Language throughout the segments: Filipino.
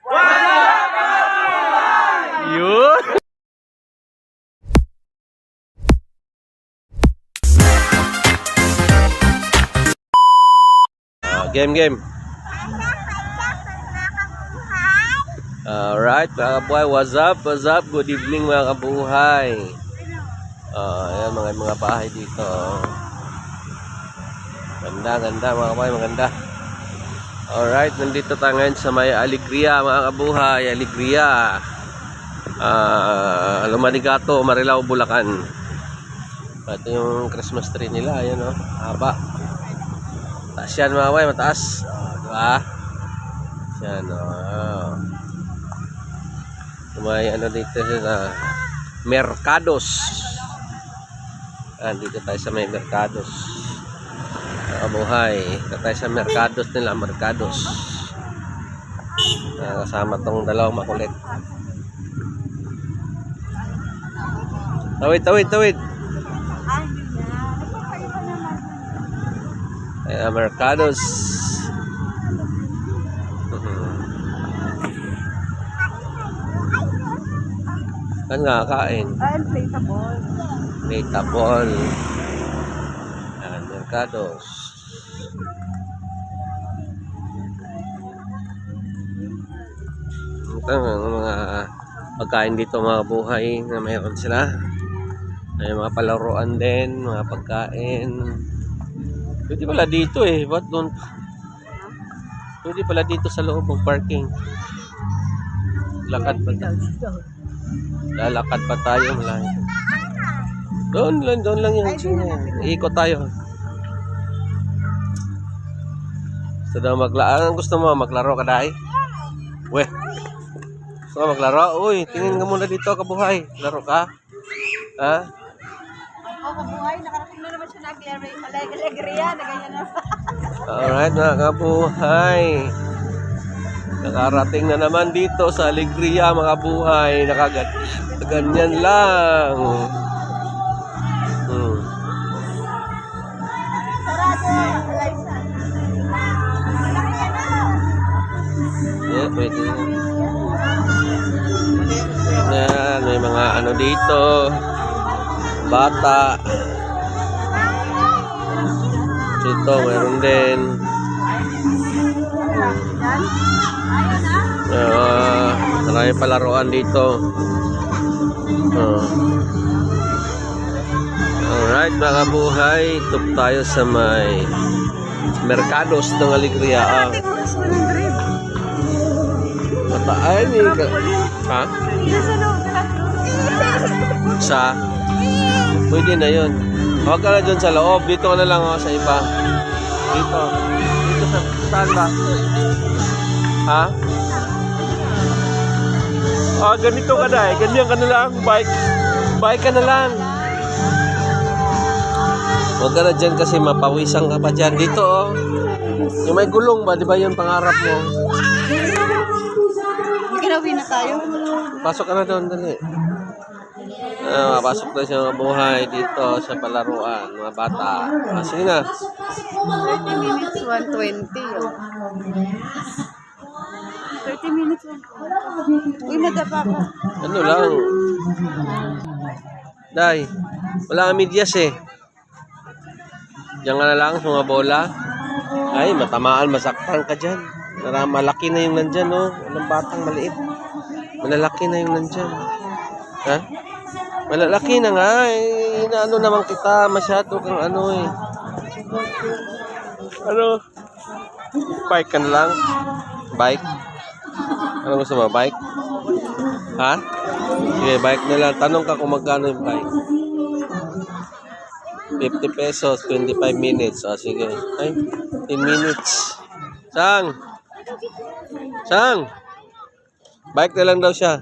Yun. Game. Alright, mga kabuhay, what's up? Good evening, mga kabuhay. Ayan, mga bahay dito. Ganda, mga kabuhay, maganda. Alright, nandito tayo ngayon sa may Alegria, mga kabuhay. Alegria. Lumanigato, Marilao, Bulacan. Ito yung Christmas tree nila. Ayan, oh, haba. Taas yan, mga kabuhay, mataas. Diba? Yan, oh. May ano dito sa Mercados. Dito tayo sa may Mercados. Kabuhay. Dito tayo sa Mercados nila, Mercados. Kasama tong dalawang makulit. Tawid. Mercados. Kan nga kain? Inflatable. Mercados. Ito mga pagkain dito, mga buhay na mayroon sila. May mga palaruan din, mga pagkain. Pwede pala dito eh. Ba't doon? Pwede pala dito sa loob ng parking. Lakad pa tayo. Lalakad pa tayo. Doon lang yung ikot tayo. Gusto mo maglaro ka dahil? Weh. Gusto mo maglaro? Uy, tingin ka muna dito, kabuhay. Laro ka? Ha? Kabuhay, nakarating na naman siya na Alegria, na ganyan na. Alright, mga kabuhay. Nakarating na naman dito sa Alegria, mga kabuhay. Ganyan lang. Yeah, pwede. Yan, may mga ano dito. Bata. Dito, mayroon din. Marami palaruan dito. Alright, mga kabuhay, tup tayo sa may Mercados ng Alegria. Mataan eh. Ha? Sa? Pwede na yun. Huwag ka na dun sa loob. Dito ka na lang sa iba. Dito sa saan ba? Ha? Ganito ka na eh. Ganyan ka na lang. Bike ka na lang. Huwag ka na dyan kasi mapawisan ka pa dyan. Dito oh. Yung may gulong ba? Di ba yung pangarap mo? Gawin na tayo. Pasok ka na doon. Dali. Pasok na siya, mga buhay dito sa palaruan. Mga bata. Sige na. 30 minutes, 120. 30 minutes, 120. Uy, nadapa ko. Ano lang. Day, wala kang medyas eh. Diyan ka na lang sa mga bola. Ay, matamaan, masaktan ka dyan. Malaki na yung nandyan, no? Walang batang maliit. Malalaki na yung nandyan. Ha? Malalaki na nga. Inaano naman kita. Masyado kang ano eh. Ano? Bike ka na lang? Bike? Ano gusto mo? Bike? Ha? Sige, bike na lang. Tanong ka kung magkano yung bike. 50 pesos, 25 minutes. Sige. Ay, 10 minutes. Sang! Bike na lang daw siya.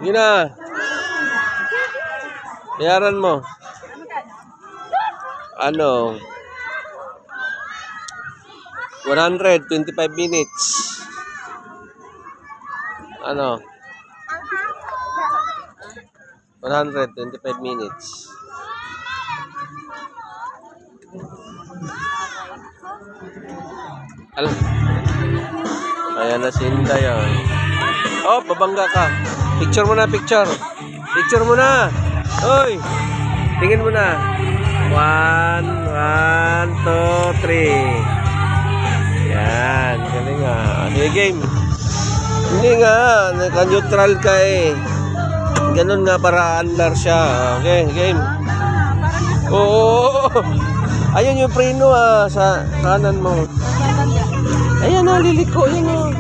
Sige na. Bayaran mo. Ano? 125 minutes. Ano? 125 minutes. Alam. Ayan na si Inday. Oh, babangga ka. Picture mo na, picture. Picture mo na. Hoy. Tingin mo na. 1, 2, 3. Yan. Galing nga. Sige, game. Hindi nga. Naka-neutral ka eh. Ganun nga para andar siya. Okay, game. Oo. Ayun yung preno sa kanan mo. Ayan na, liliko. Ayan na.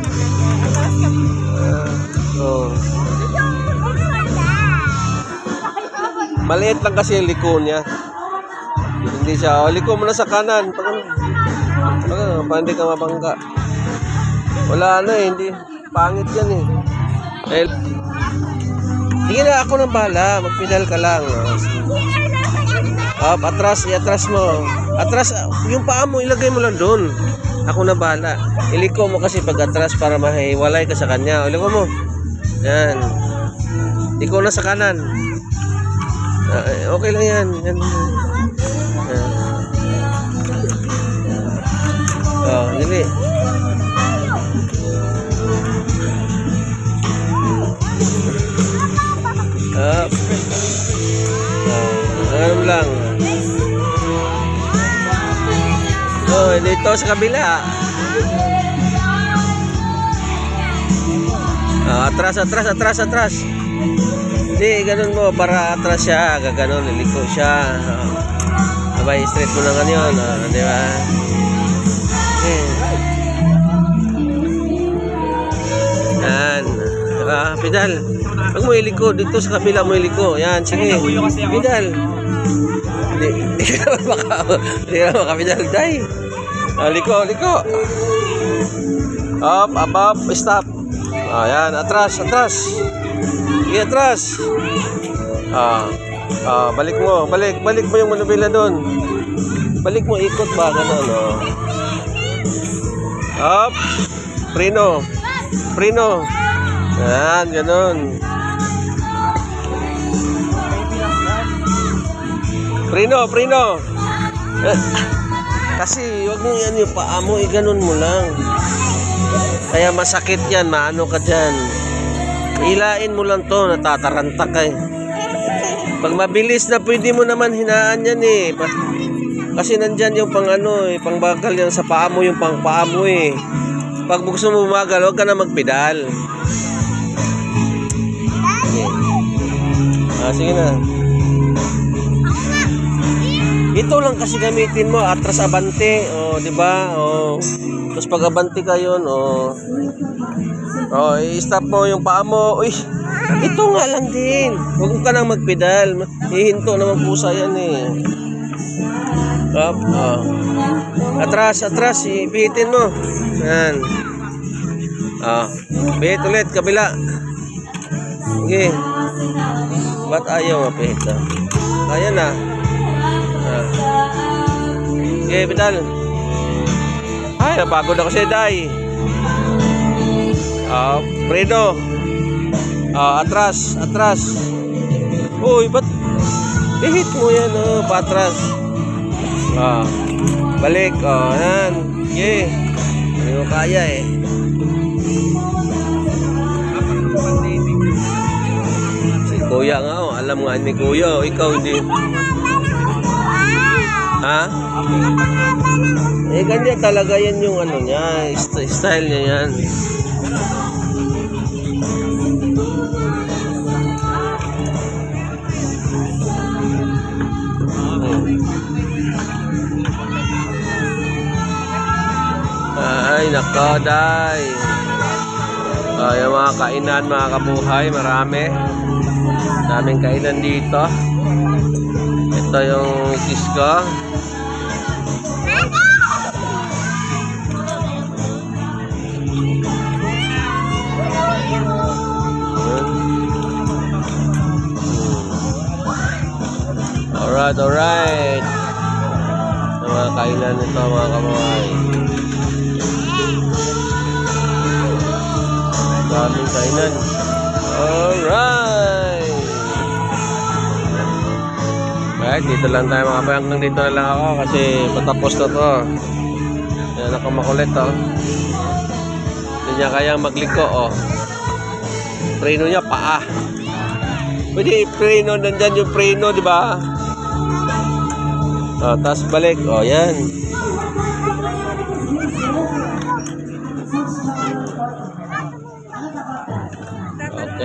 Maliit lang kasi yung liko niya. Hindi siya. Liko mo na sa kanan. Para hindi ka mabangga. Wala na eh. Hindi. Pangit yan eh. Sige na, ako nang bahala. Magpedal ka lang. Up, atras. I-atras mo. Atras. Yung paa mo, ilagay mo lang doon. Ako na bahala. Iliko mo kasi pag atras para mahiwalay ka sa kanya. Iliko mo. Yan. Liko na sa kanan. Okay lang yan. Yan. Oh, dili. Up. Ano lang. Oh, dito sa kabila. Atras. Hindi, ganun mo para atras siya. Gaganon, liliko siya. Abay, straight mo lang yun. Di ba? Yan. Pedal. Huwag mo iliko. Dito sa kabila mo iliko. Yan, sige. Pedal. Hindi ka makapedal. Day. Liko. Up. Stop. Yan. Atras. Sige, atras. Balik mo. Balik mo yung manubila doon. Balik mo, ikot ba? Ganon, Up. Preno. Yan, ganon. Preno. Kasi wag mo yan yung paa mo, ganon mo lang. Kaya masakit yan, maano ka dyan. Hilain mo lang to, natatarantak ka eh. Pag mabilis na pwede mo naman hinaan yan eh. Kasi nandyan yung pang bagal yan sa paa mo, yung pang paa mo eh. Pag gusto mo bumagal, huwag ka na magpedal. Sige na. Ito lang kasi gamitin mo, atras abante, di ba? Tapos pag abante ka yun, i-stop mo yung paa mo. Uy, ito nga lang din. Huwag ka nang magpedal. Hihinto naman pusa yan eh. Up, atras, ipihitin mo. Yan. Pihit ulit, kabila. Okay. Ba't ayaw mapihit na? Kaya na. Okay, pedal. Ay, napagod ako siya, Day. Preno. Atras. Uy, ba't ihit mo yan, patras. Balik, yan. Okay. Hindi mo kaya eh. Si Kuya nga, alam nga ni Kuya, ikaw hindi. Ha? Ganyan talaga yan yung niya, style niya yan. Ay, nako, Day. Yung mga kainan, mga kabuhay, marami. Daming kainan dito. Ito yung kisko. Alright. Mga kainan nito, mga kabuhay. Daming kainan. Alright. Dito lang tayo mga kabuhay. Hanggang dito na lang ako kasi patapos na to. Yan ako makulit niya kayang magliko, oh. Preno niya, paa. Pwede i-preno, nandyan yung preno, di ba? Oh, tapos balik, oh, yan.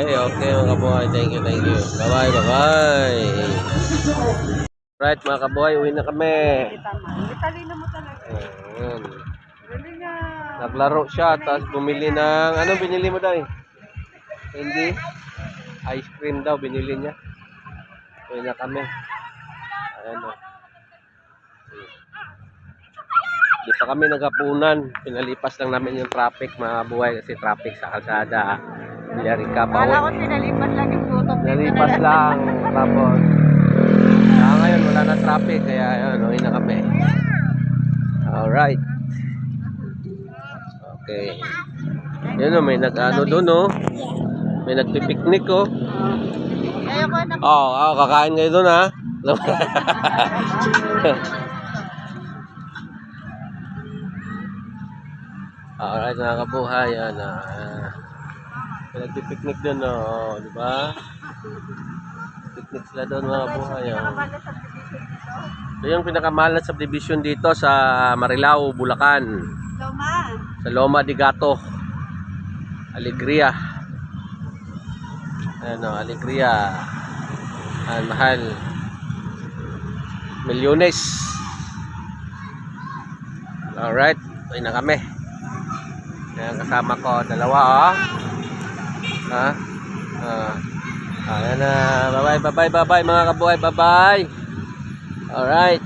Okay, mga kabuhay. Thank you. Bye-bye, bye-bye. Right, mga kabuhay, uwi na kami. Italino mo talaga. Ayan. Galing nga. Naglaro siya, tapos bumili ng... Anong binili mo daw eh? Hindi? Ice cream daw, binili niya. Uwi na kami. Ayan o. Di pa kami naghapunan. Pinalipas lang namin yung traffic, mga buhay, kasi traffic sa kalsada. Bilyarica pa. Kala ko pinalipas lang yung tutok. Nalipas lang. Tapos, ngayon wala na traffic, kaya ayun, uwi na kami. Alright. Okay. Yun o, may nag-ano doon o. May nagpipiknik o. Ayoko na. Kakain kayo doon ha. Alright, mga kabuhay. Yan, may nagpipiknik doon o. Di ba? Picnic sila doon, mga kabuhay. Ito yung pinakamahal na subdivision dito sa Marilao, Bulacan. Loma. Sa Loma de Gato. Alegria. Ano, Alegria. Ang mahal. Milyones. Alright. Uwi na kami. Ayan, kasama ko. Dalawa, oh. Ha? Ayan na. Bye-bye, mga kabuhay. Bye-bye. Alright.